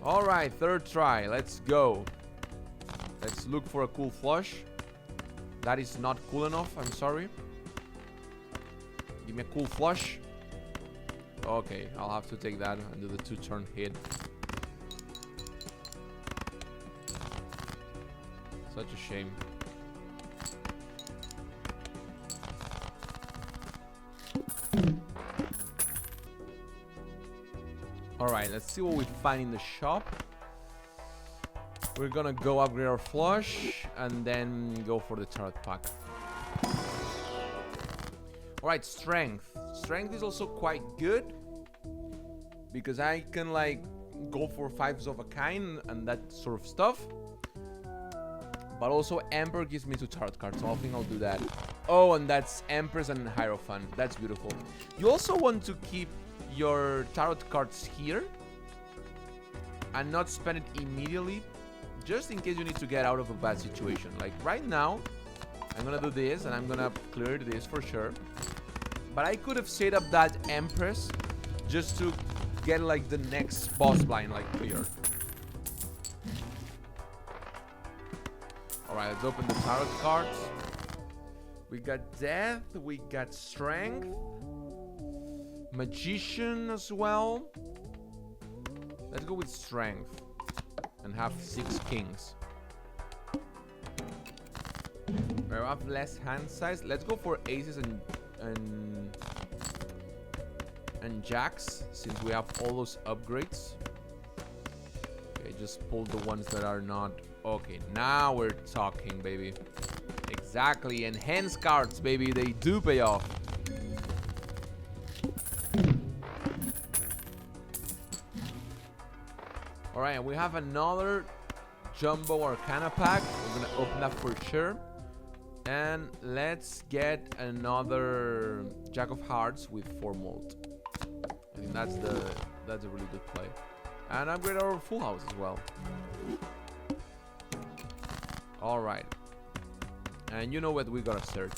Alright, third try. Let's go. Let's look for a cool flush. That is not cool enough, I'm sorry. Give me a cool flush. Okay, I'll have to take that and do the 2-turn hit. Such a shame. Alright, let's see what we find in the shop. We're gonna go upgrade our flush and then go for the tarot pack. Alright, strength. Strength is also quite good because I can like go for 5s of a kind and that sort of stuff. But also Emperor gives me 2 tarot cards, so I think I'll do that. Oh, and that's Empress and Hierophant. That's beautiful. You also want to keep your tarot cards here and not spend it immediately, just in case you need to get out of a bad situation. Like right now, I'm gonna do this and I'm gonna clear this for sure. But I could have set up that Empress just to get like the next boss blind like cleared. Alright, let's open the tarot cards. We got Death, we got Strength, Magician as well. Let's go with Strength and have 6 kings. We have less hand size. Let's go for aces and jacks since we have all those upgrades. Okay, just pull the ones that are not. Okay, now we're talking, baby. Exactly, enhanced cards, baby. They do pay off. Alright, and we have another Jumbo Arcana pack. We're gonna open that for sure. And let's get another Jack of Hearts with 4 mold. I think that's a really good play. And upgrade our full house as well. Alright. And you know what we gotta search.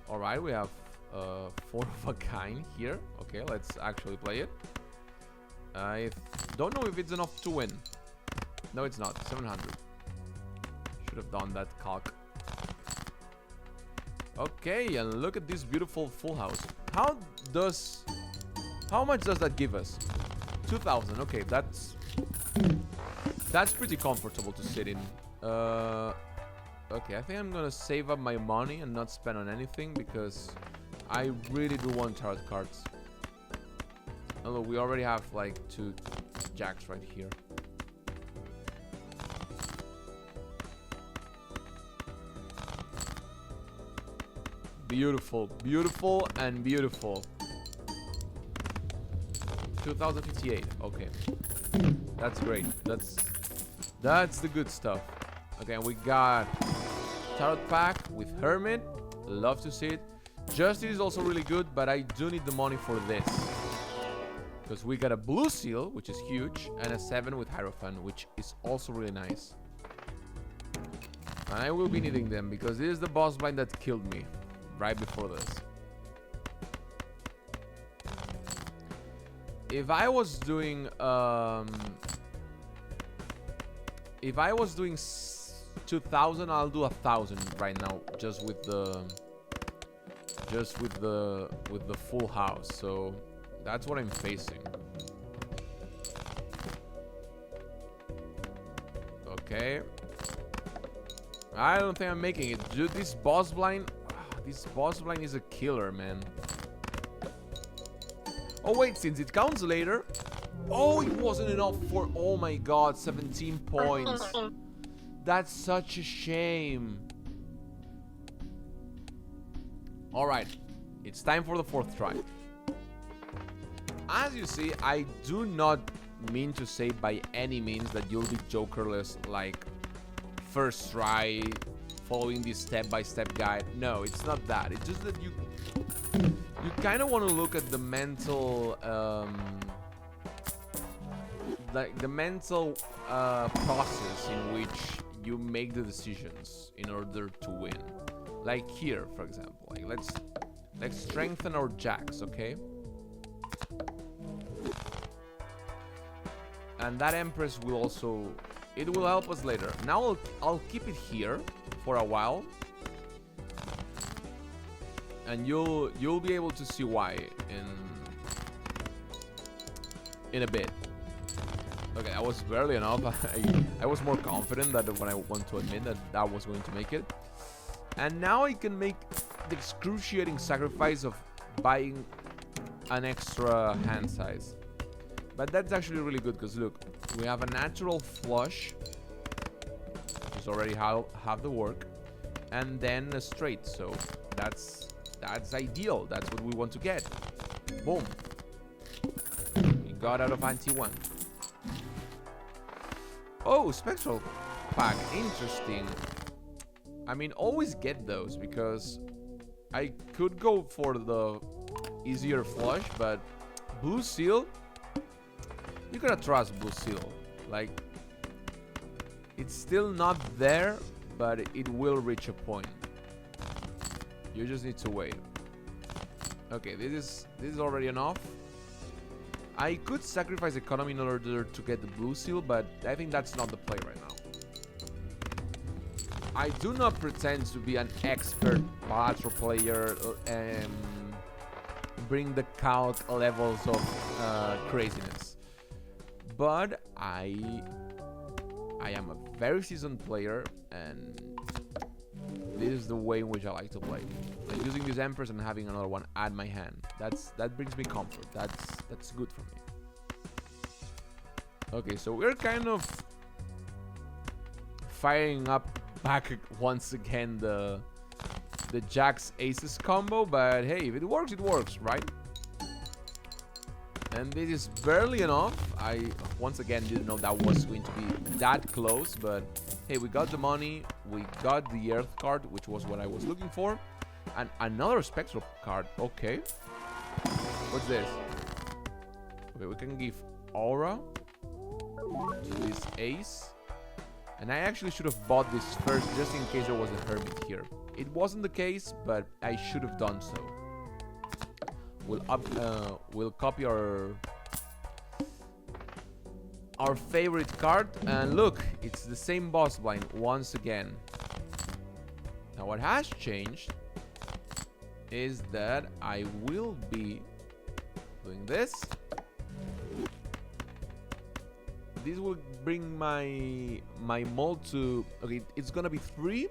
Alright, we have 4 of a kind here. Okay, let's actually play it. I don't know if it's enough to win. No, it's not. 700. Should have done that cock. Okay, and look at this beautiful full house. How much does that give us? 2,000. Okay, that's pretty comfortable to sit in. Okay, I think I'm gonna save up my money and not spend on anything because I really do want tarot cards. Although we already have like 2 jacks right here. Beautiful, beautiful, and beautiful. 2058. Okay, that's great. That's the good stuff. Okay, we got tarot pack with Hermit. Love to see it. Justice is also really good, but I do need the money for this because we got a blue seal, which is huge, and a 7 with Hierophant, which is also really nice. And I will be needing them because this is the boss blind that killed me right before this. If I was doing 2,000, I'll do 1,000 right now, just with the full house. So that's what I'm facing. Okay. I don't think I'm making it. Dude, this boss blind is a killer, man. Oh wait, since it counts later. Oh, it wasn't enough for, oh my god, 17 points. That's such a shame. Alright, it's time for the 4th try. As you see, I do not mean to say by any means that you'll be Jokerless like first try, following this step-by-step guide. No, it's not that. It's just that you kind of want to look at the mental process in which you make the decisions in order to win. Like here, for example. Like let's strengthen our jacks, okay? And that Empress will also... It will help us later. Now I'll keep it here for a while. And you'll be able to see why in a bit. Okay, that was barely enough. I was more confident that when I want to admit that was going to make it. And now I can make the excruciating sacrifice of buying an extra hand size. But that's actually really good because look, we have a natural flush, which is already half the work, and then a straight. So that's ideal. That's what we want to get. Boom. We got out of anti 1. Oh, spectral pack. Interesting. I mean, always get those because I could go for the easier flush, but blue seal, you gotta trust blue seal. Like, it's still not there, but it will reach a point. You just need to wait. Okay, this is already enough. I could sacrifice economy in order to get the blue seal, but I think that's not the play right now. I do not pretend to be an expert Balatro player and bring the calc levels of craziness, but I am a very seasoned player, and this is the way in which I like to play. Like using this Empress and having another one at my hand. That brings me comfort. That's good for me. Okay, so we're kind of firing up back once again the Jacks Aces combo, but hey, if it works, right? And this is barely enough. I once again didn't know that was going to be that close, but hey, we got the money, we got the Earth card, which was what I was looking for, and another Spectral card. Okay, what's this? Okay, we can give Aura to this Ace. And I actually should have bought this first just in case there was a Hermit here. It wasn't the case, but I should have done so. We'll copy our favorite card, and look, it's the same boss blind once again. Now what has changed is that I will be doing this. This will bring my mold to, okay, it's gonna be 3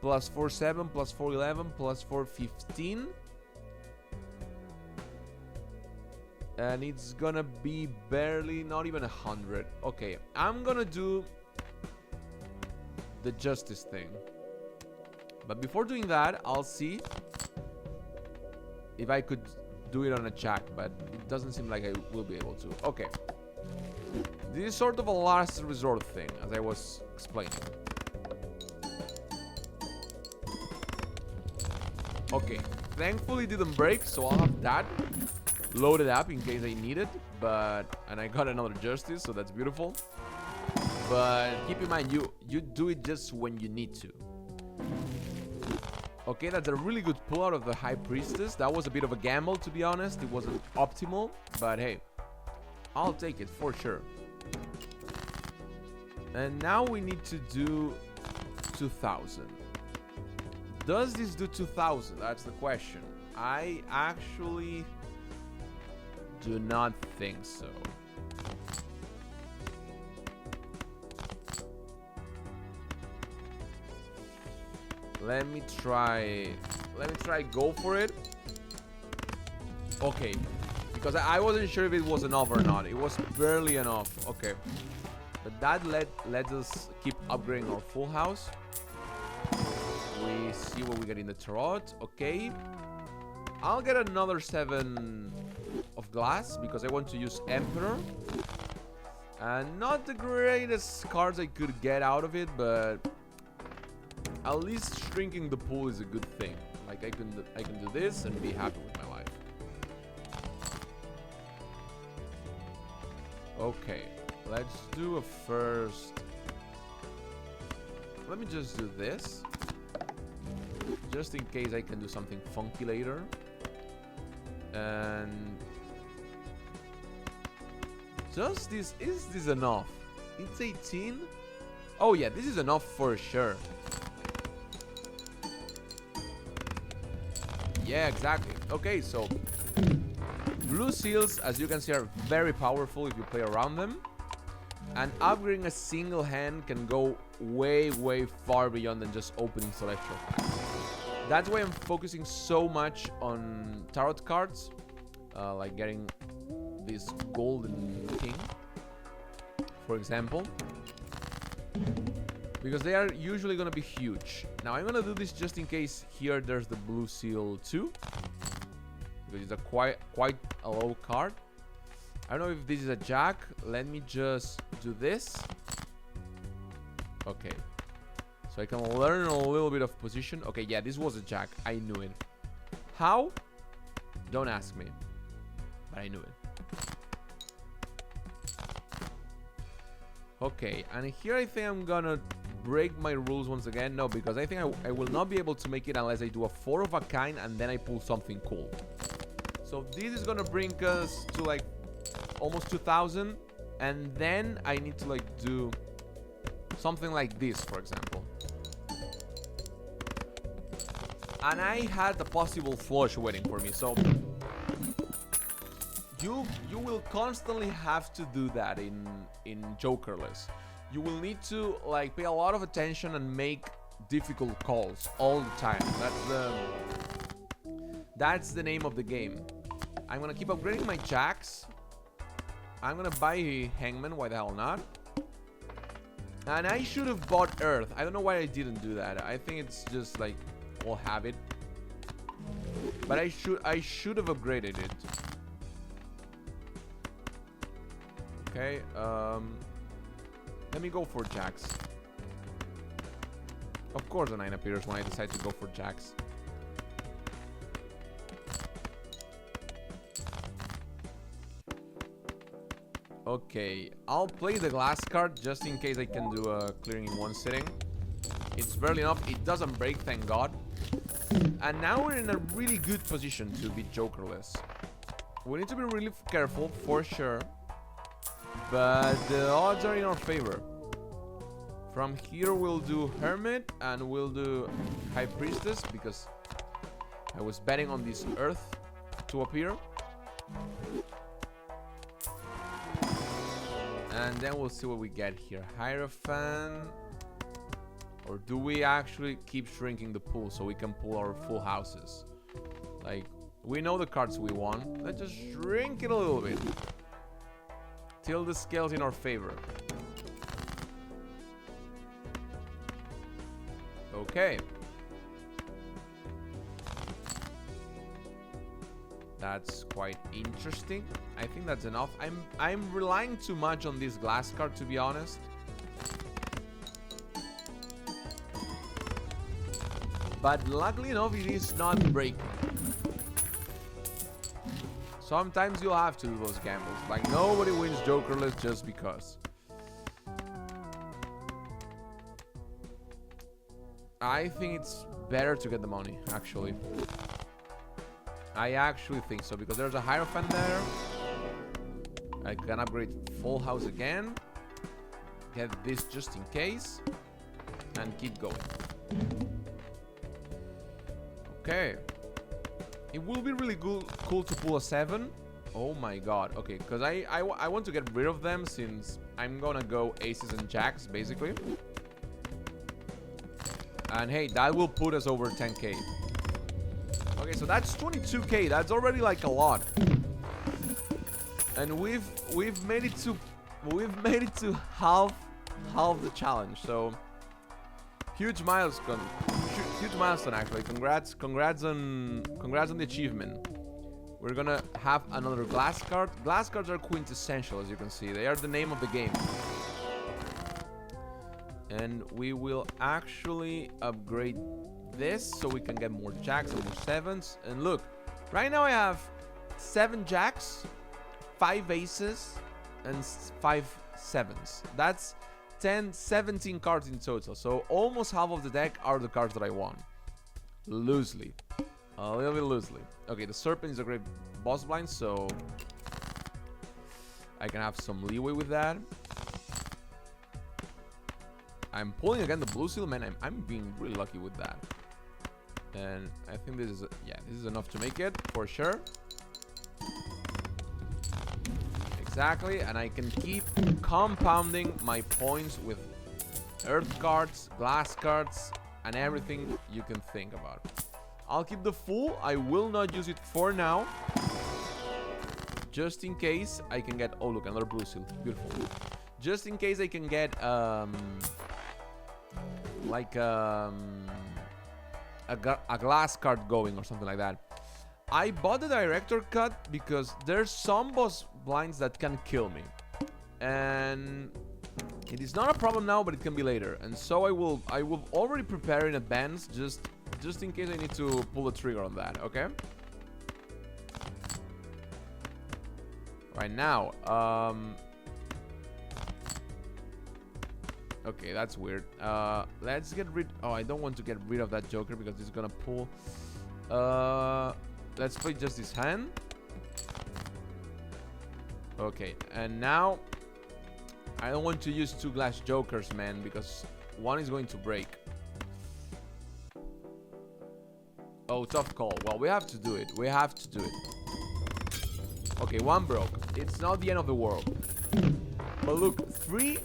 plus 4 7 plus 4 11 plus 4 15, and it's gonna be barely, not even 100. Okay, I'm gonna do the justice thing, but before doing that, I'll see if I could do it on a jack, but it doesn't seem like I will be able to. Okay. This is sort of a last resort thing, as I was explaining. Okay, thankfully it didn't break, so I'll have that loaded up in case I need it. And I got another justice, so that's beautiful. But keep in mind, you do it just when you need to. Okay, that's a really good pull out of the High Priestess. That was a bit of a gamble, to be honest. It wasn't optimal, but hey, I'll take it for sure. And now we need to do 2000. Does this do 2000? That's the question. I actually do not think so. Let me try go for it. Okay, because I wasn't sure if it was enough or not. It was barely enough. Okay, but that let us keep upgrading our full house. We see what we get in the tarot. Okay, I'll get another 7 of glass because I want to use Emperor. And not the greatest cards I could get out of it, but at least shrinking the pool is a good thing. Like I can do this and be happy with my life. Okay, let's do a first. Let me just do this, just in case I can do something funky later. And Is this enough? It's 18. Oh yeah, this is enough for sure. Yeah, exactly. Okay, so blue seals, as you can see, are very powerful if you play around them. And upgrading a single hand can go way, way far beyond than just opening celestial packs. That's why I'm focusing so much on tarot cards, like getting this golden king, for example, because they are usually gonna be huge. Now I'm gonna do this just in case here there's the blue seal too, because it's a quite a low card. I don't know if this is a jack. Let me just do this. Okay, so I can learn a little bit of position. Okay, yeah, this was a jack. I knew it. How? Don't ask me, but I knew it. Okay, and here I think I'm gonna break my rules once again. No, because I think I will not be able to make it unless I do a 4 of a kind and then I pull something cool. So this is gonna bring us to like almost 2,000, and then I need to like do something like this, for example. And I had a possible flush waiting for me, so you will constantly have to do that in Jokerless. You will need to like pay a lot of attention and make difficult calls all the time. That's the name of the game. I'm gonna keep upgrading my jacks. I'm gonna buy Hangman, why the hell not? And I should have bought Earth. I don't know why I didn't do that. I think it's just like all habit. But I should have upgraded it. Okay, let me go for jacks. Of course a 9 appears when I decide to go for jacks. Okay, I'll play the glass card just in case I can do a clearing in one sitting. It's barely enough. It doesn't break, thank God. And now we're in a really good position to be Jokerless. We need to be really careful, for sure. But the odds are in our favor. From here we'll do Hermit and we'll do High Priestess because I was betting on this Earth to appear. And then we'll see what we get here. Hierophant. Or do we actually keep shrinking the pool so we can pull our full houses? Like, we know the cards we want. Let's just shrink it a little bit. Till the scale's in our favor. Okay. That's quite interesting. I think that's enough. I'm relying too much on this glass card, to be honest. But luckily enough, it is not breaking. Sometimes you'll have to do those gambles. Like, nobody wins Jokerless just because. I think it's better to get the money, actually. I actually think so, because there's a Hierophant there. I can upgrade full house again. Get this just in case. And keep going. Okay. It will be really cool to pull a 7. Oh my god. Okay, because I want to get rid of them since I'm gonna go aces and jacks, basically. And hey, that will put us over 10k. Okay, so that's 22k. That's already like a lot. And we've made it to half the challenge. So huge milestone. Huge milestone, actually. Congrats on the achievement. We're gonna have another glass card. Glass cards are quintessential, as you can see. They are the name of the game. And we will actually upgrade this so we can get more jacks and more 7s. And look, right now I have 7 jacks, 5 aces, and 5 7s. That's 17 cards in total. So almost half of the deck are the cards that I want. Loosely. A little bit loosely. Okay, the Serpent is a great boss blind, so I can have some leeway with that. I'm pulling again the blue seal, man. I'm being really lucky with that. And I think this is, yeah, this is enough to make it, for sure. Exactly, and I can keep compounding my points with earth cards, glass cards, and everything you can think about. I'll keep the full. I will not use it for now. Just in case I can get... Oh, look, another blue seal. Beautiful. Just in case I can get, like, a glass card going or something like that. I bought the director cut because there's some boss blinds that can kill me. And it is not a problem now, but it can be later. And so I will already prepare in advance just in case I need to pull the trigger on that, okay? Right now, okay, that's weird. Let's get rid... Oh, I don't want to get rid of that Joker because it's gonna pull. Let's play just this hand. Okay, and now I don't want to use 2 glass Jokers, man, because one is going to break. Oh, tough call. Well, we have to do it. We have to do it. Okay, one broke. It's not the end of the world. But look, three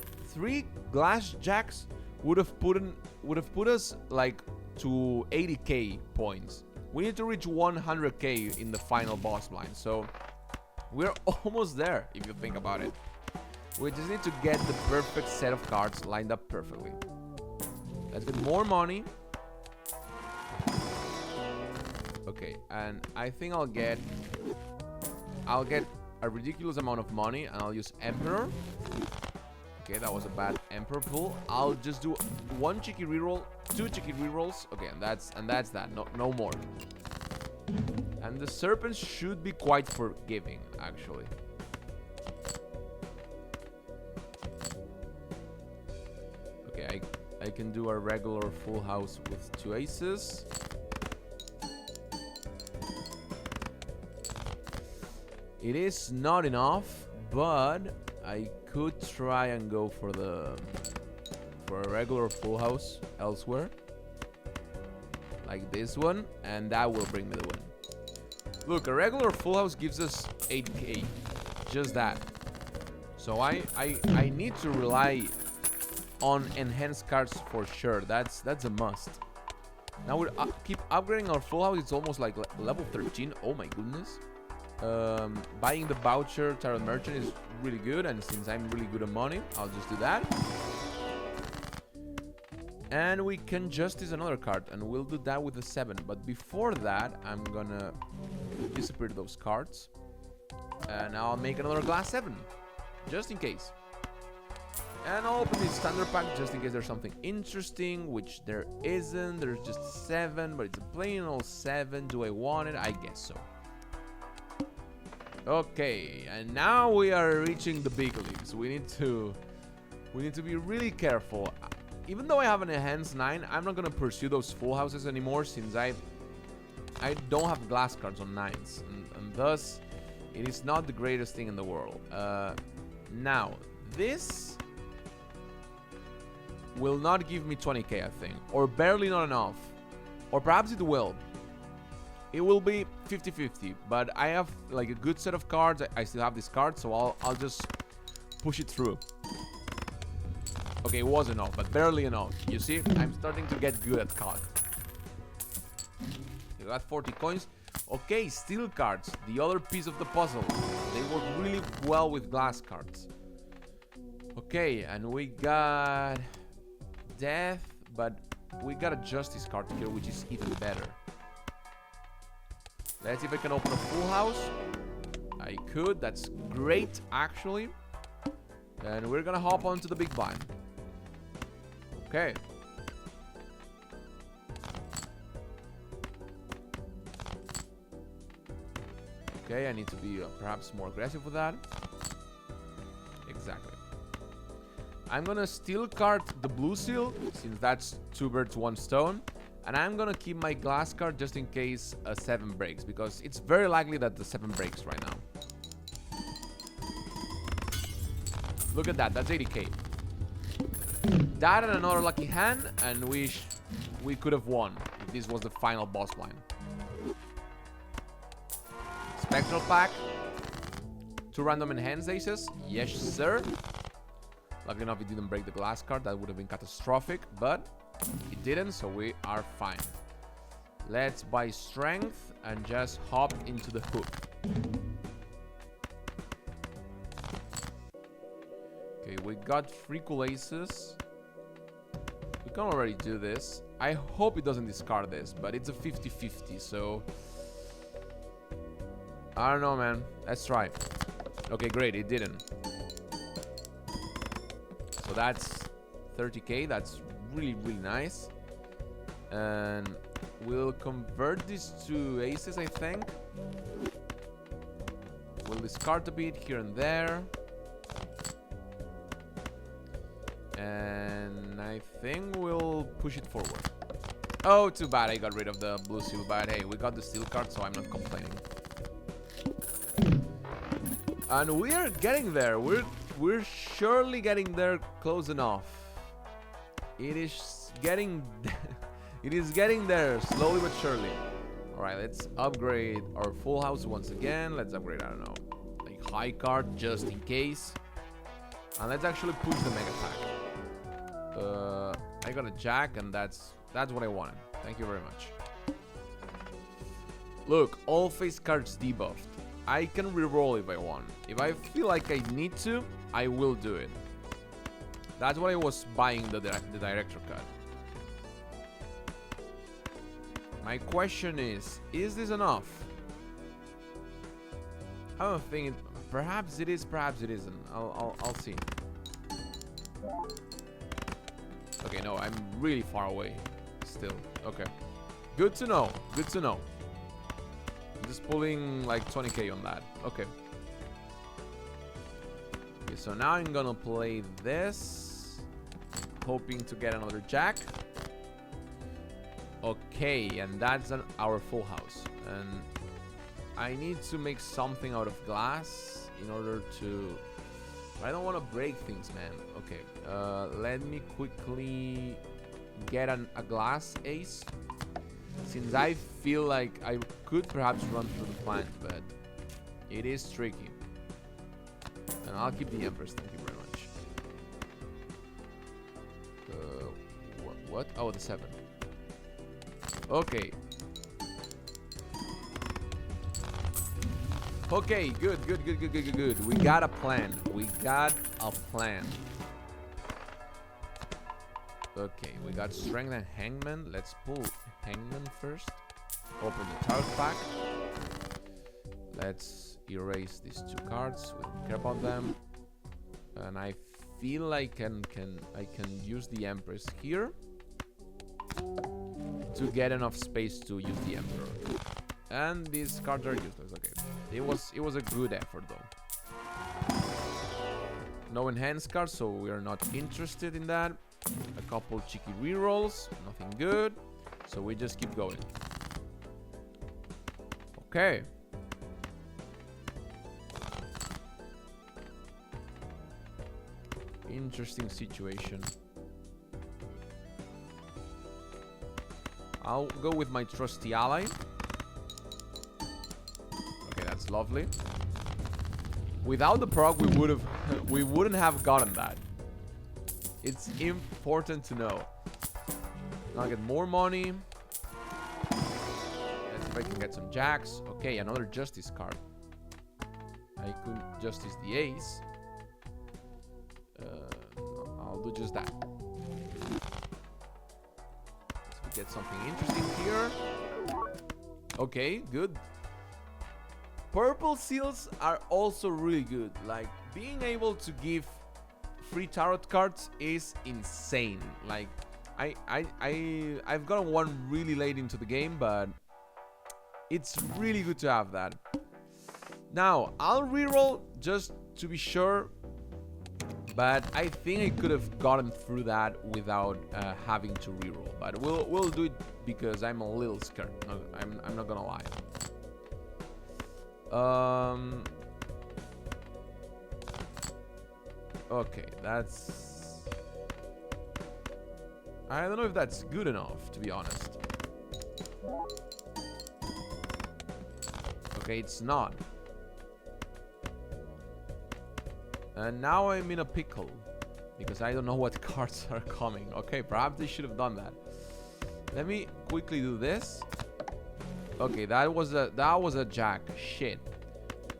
glass jacks would have put us like to 80k points. We need to reach 100k in the final boss blind. So we're almost there if you think about it. We just need to get the perfect set of cards lined up perfectly. Let's get more money. Okay, and I think I'll get a ridiculous amount of money, and I'll use Emperor. Okay, that was a bad Emperor pull. I'll just do 1 cheeky reroll, 2 cheeky rerolls. Okay, and that's that. No more. And the serpents should be quite forgiving, actually. Okay, I can do a regular full house with 2 aces. It is not enough, but I could try and go for a regular full house elsewhere, like this one, and that will bring me the win. Look, a regular full house gives us 8k, just that. So I need to rely on enhanced cards for sure. That's a must. Now we keep upgrading our full house. It's almost like level 13. Oh my goodness. Buying the voucher tarot merchant is really good, and since I'm really good at money, I'll just do that. And we can justice another card, and we'll do that with the 7. But before that, I'm gonna disappear those cards, and I'll make another glass 7 just in case. And I'll open this standard pack just in case there's something interesting, which there isn't. There's just 7, but it's a plain old 7. Do I want it? I guess so. Okay, and now we are reaching the big leagues. We need to be really careful. Even though I have an enhanced 9, I'm not gonna pursue those full houses anymore, since I don't have glass cards on 9s, and thus it is not the greatest thing in the world. Now this will not give me 20k, I think, or barely not enough, or perhaps it will. It will be 50-50, but I have like a good set of cards. I still have this card, so I'll just push it through. Okay, it was enough, but barely enough. You see, I'm starting to get good at cards. You got 40 coins. Okay, steel cards, the other piece of the puzzle. They work really well with glass cards. Okay, and we got death, but we got a justice card here, which is even better. Let's see if I can open a full house. I could. That's great, actually. And we're gonna hop onto the big blind. Okay. Okay, I need to be perhaps more aggressive with that. Exactly. I'm gonna steel card the blue seal, since that's 2 birds, 1 stone. And I'm gonna keep my glass card just in case a 7 breaks, because it's very likely that the 7 breaks right now. Look at that. That's 80k. That and another lucky hand, and we could have won if this was the final boss line. Spectral pack. 2 random enhanced aces. Yes, sir. Luckily enough, it didn't break the glass card. That would have been catastrophic, but it didn't, so we are fine. Let's buy strength and just hop into the hook. Okay, we got 3 cool aces. We can already do this. I hope it doesn't discard this, but it's a 50-50, so... I don't know, man. Let's try. Okay, great. It didn't. So that's 30k. That's really, really nice. And we'll convert these to aces, I think. We'll discard a bit here and there. And I think we'll push it forward. Oh, too bad I got rid of the blue seal, but hey, we got the steel card, so I'm not complaining. And we're getting there. We're surely getting there close enough. It is getting it is getting there slowly but surely. All right, let's upgrade our full house once again. Let's upgrade, I don't know, like high card just in case. And let's actually push the mega pack. I got a jack, and that's what I wanted. Thank you very much. Look, all face cards debuffed. I can reroll if I want. If I feel like I need to, I will do it. That's what I was buying the director cut. My question is this enough? I don't think it, perhaps it is, perhaps it isn't. I'll see. Okay, no, I'm really far away still. Okay. Good to know. Good to know. I'm just pulling like 20k on that. Okay. Okay, so now I'm gonna play this, hoping to get another jack. Okay, and that's our full house. And I need to make something out of glass in order to... I don't want to break things, man. Okay, let me quickly get a glass ace, since I feel like I could perhaps run through the plant, but it is tricky. And I'll keep the Empress, thank you very much. What? Oh, the 7. Okay. Okay, good. We got a plan. We got a plan. Okay, we got Strength and Hangman. Let's pull Hangman first. Open the tarot pack. Let's erase these 2 cards. We don't care about them. And I feel I can use the Empress here to get enough space to use the Emperor. And these cards are useless. Okay, it was a good effort though. No enhanced cards, so we are not interested in that. A couple cheeky rerolls, nothing good, so we just keep going. Okay. Interesting situation. I'll go with my trusty ally. Okay, that's lovely. Without the proc, we wouldn't have gotten that. It's important to know. Now I get more money. Let's see if I can get some jacks. Okay, another justice card. I could justice the ace. I'll do just that. Get something interesting here. Okay, good. Purple seals are also really good. Like, being able to give free tarot cards is insane. Like, I've gotten one really late into the game, but it's really good to have that. Now, I'll reroll just to be sure, but I think I could have gotten through that without having to reroll. But we'll do it because I'm a little scared. No, I'm not gonna lie. Okay, that's... I don't know if that's good enough, to be honest. Okay, it's not. And now I'm in a pickle. Because I don't know what cards are coming. Okay, perhaps they should have done that. Let me quickly do this. Okay, that was a jack. Shit.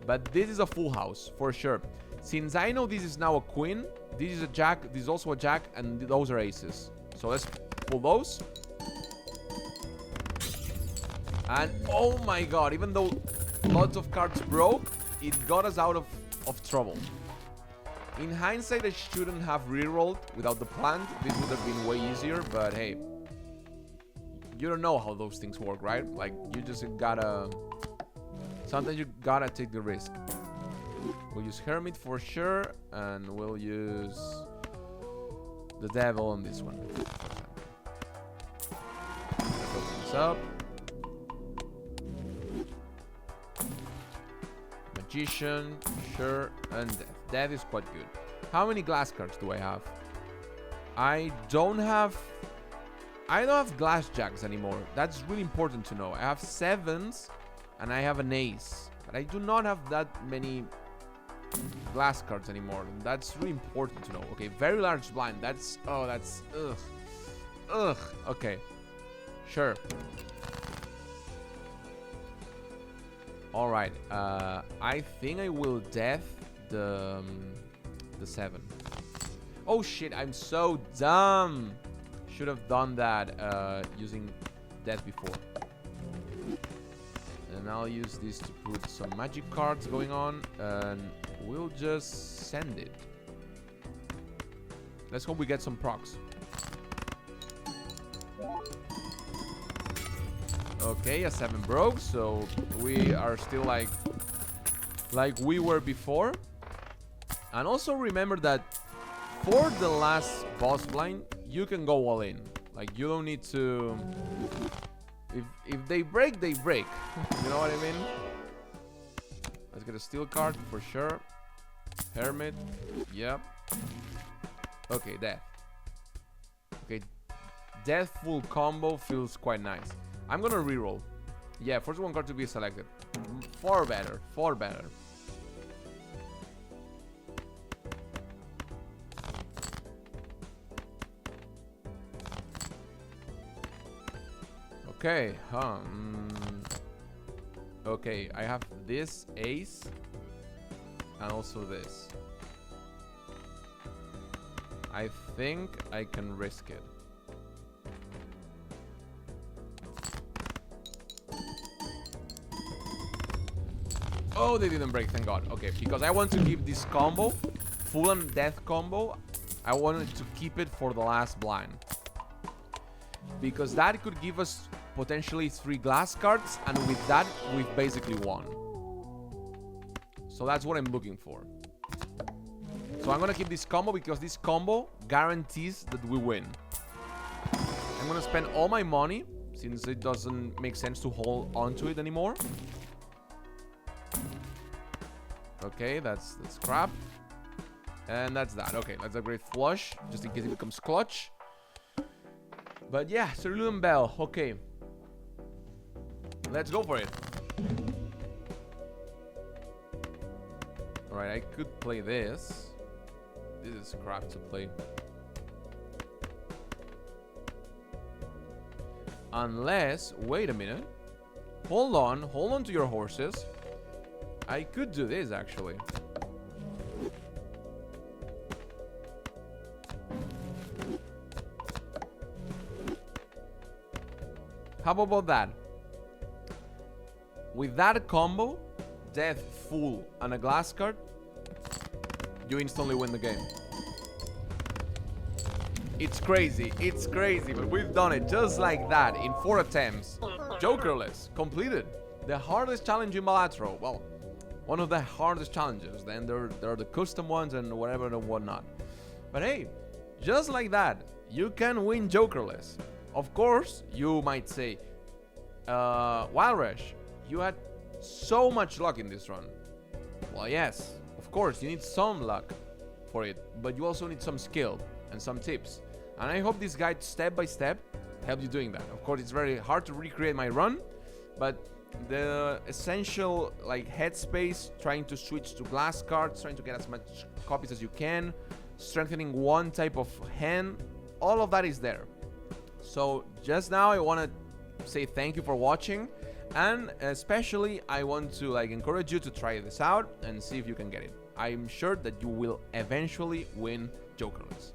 But this is a full house, for sure. Since I know this is now a queen, this is a jack, this is also a jack, and those are aces. So let's pull those. And oh my god, even though lots of cards broke, it got us out of trouble. In hindsight, I shouldn't have rerolled without the plant. This would have been way easier, but hey. You don't know how those things work, right? Like, you just gotta... Sometimes you gotta take the risk. We'll use Hermit for sure, and we'll use the Devil on this one. Let's open this up. Magician, sure, and Death. Death is quite good. How many glass cards do I have? I don't have glass jacks anymore. That's really important to know. I have 7s and I have an ace, but I do not have that many glass cards anymore. That's really important to know. Okay, very large blind. That's ugh. Okay, sure. All right. I think I will Death the 7. Oh shit! I'm so dumb. Should have done that using Death before. And I'll use this to put some magic cards going on, and we'll just send it. Let's hope we get some procs. Okay, a 7 broke, so we are still like we were before. And also remember that for the last boss blind, you can go all in. Like, you don't need to... If they break, they break. You know what I mean? Let's get a steel card for sure. Hermit. Yep. Okay, Death. Okay, Death full combo feels quite nice. I'm gonna reroll. Yeah, first one card to be selected. Far better. Far better. Okay, okay, I have this ace and also this. I think I can risk it. Oh, they didn't break, thank God. Okay, because I want to keep this combo, full on Death combo. I wanted to keep it for the last blind. Because that could give us potentially 3 glass cards, and with that we've basically won. So that's what I'm looking for. So I'm gonna keep this combo because this combo guarantees that we win. I'm gonna spend all my money since it doesn't make sense to hold on to it anymore. Okay, that's crap. And that's that. Okay, let's upgrade flush just in case it becomes clutch. But yeah, Cerulean Bell. Okay, let's go for it. Alright, I could play this. This is crap to play. Unless, wait a minute. Hold on to your horses. I could do this actually. How about that? With that combo, Death full and a glass card, you instantly win the game. It's crazy, but we've done it just like that in 4 attempts. Jokerless, completed. The hardest challenge in Balatro. Well, one of the hardest challenges. Then there are the custom ones and whatever and whatnot. But hey, just like that, you can win Jokerless. Of course, you might say, Wild Rush, you had so much luck in this run. Well, yes, of course, you need some luck. for it, but you also need some skill and some tips. And I hope this guide step by step helps you doing that. Of course, it's very hard to recreate my run, but the essential like headspace, trying to switch to glass cards, trying to get as much copies as you can, strengthening one type of hand, all of that is there. So just now I want to say thank you for watching, and especially I want to like encourage you to try this out and see if you can get it. I'm sure that you will eventually win Jokerless.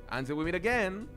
Until we meet again,